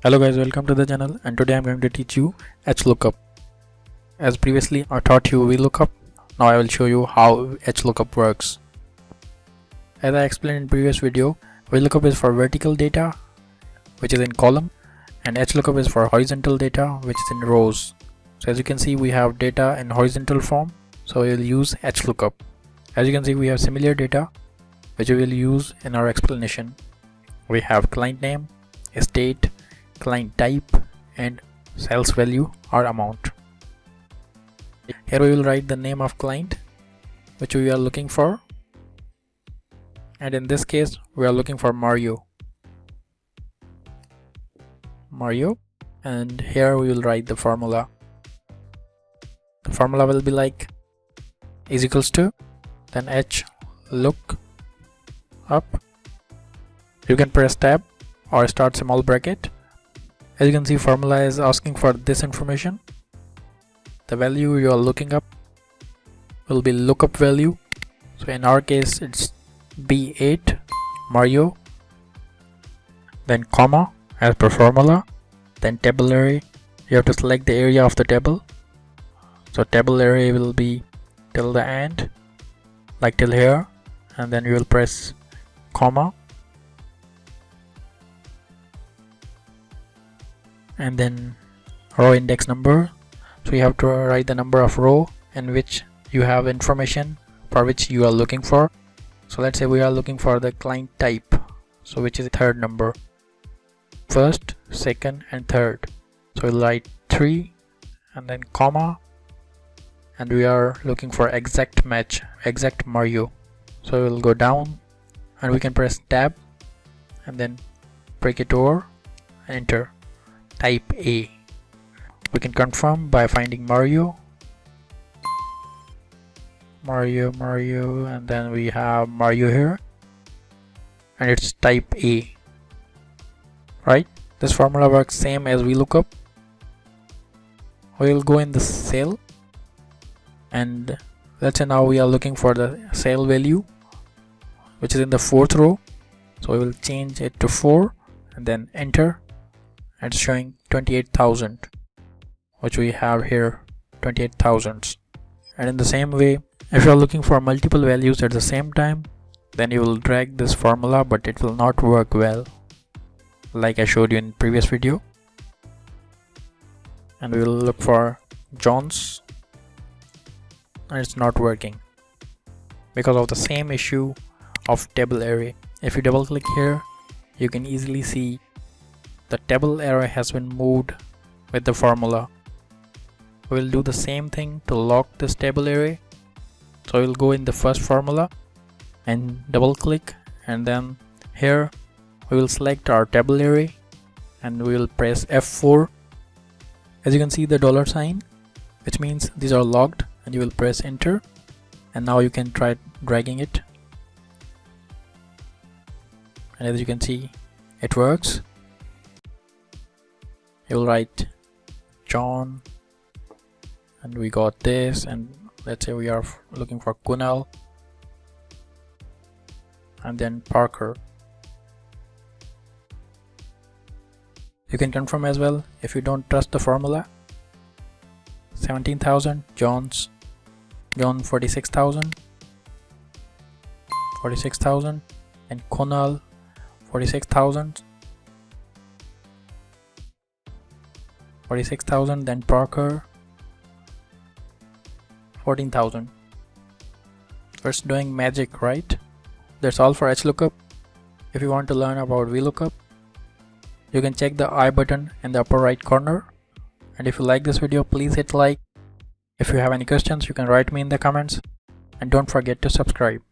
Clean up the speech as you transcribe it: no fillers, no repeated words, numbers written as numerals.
Hello guys, welcome to the channel, and today I'm going to teach you Hlookup. As previously I taught you VLOOKUP, now I will show you how Hlookup works. As I explained in previous video, VLOOKUP is for vertical data which is in column, and Hlookup is for horizontal data which is in rows. So as you can see, we have data in horizontal form, so we will use Hlookup. As you can see, we have similar data which we will use in our explanation. We have client name, state, client type, and sales value or amount. Here we will write the name of client which we are looking for, and in this case we are looking for Mario, and here we will write the formula. The formula will be like is equals to then Hlookup. You can press tab or start small bracket. As you can see, formula is asking for this information. The value you are looking up will be lookup value. So in our case it's B8 Mario, then comma as per formula, then table array. You have to select the area of the table. So table array will be till the end, like till here, and then you will press comma, and then row index number. So you have to write the number of row in which you have information for which you are looking for. So let's say we are looking for the client type, so which is the third number, first, second, and third. So we'll write 3 and then comma, and we are looking for exact match, exact Mario. So we'll go down and we can press tab and then break it over and enter type A. We can confirm by finding Mario, and then we have Mario here, and it's type A, right? This formula works same as VLOOKUP. We will go in the cell, and let's say now we are looking for the sale value which is in the fourth row. So we will change it to 4 and then enter. It's showing 28,000, which we have here, 28,000. And in the same way, if you are looking for multiple values at the same time, then you will drag this formula, but it will not work well, like I showed you in previous video. And we will look for John's, and it's not working because of the same issue of table array. If you double click here, you can easily see the table array has been moved with the formula. We'll do the same thing to lock this table array. So we'll go in the first formula and double click, and then here we will select our table array and we will press F4. As you can see the $sign, which means these are locked, and you will press enter, and now you can try dragging it, and as you can see it works. You will write John, and we got this, and let's say we are looking for Kunal, and then Parker. You can confirm as well if you don't trust the formula. 17,000 John 46,000, and Kunal 46,000, then Parker 14,000. It's doing magic, right? That's all for Hlookup. If you want to learn about VLOOKUP, you can check the I button in the upper right corner. And if you like this video, please hit like. If you have any questions, you can write me in the comments, and don't forget to subscribe.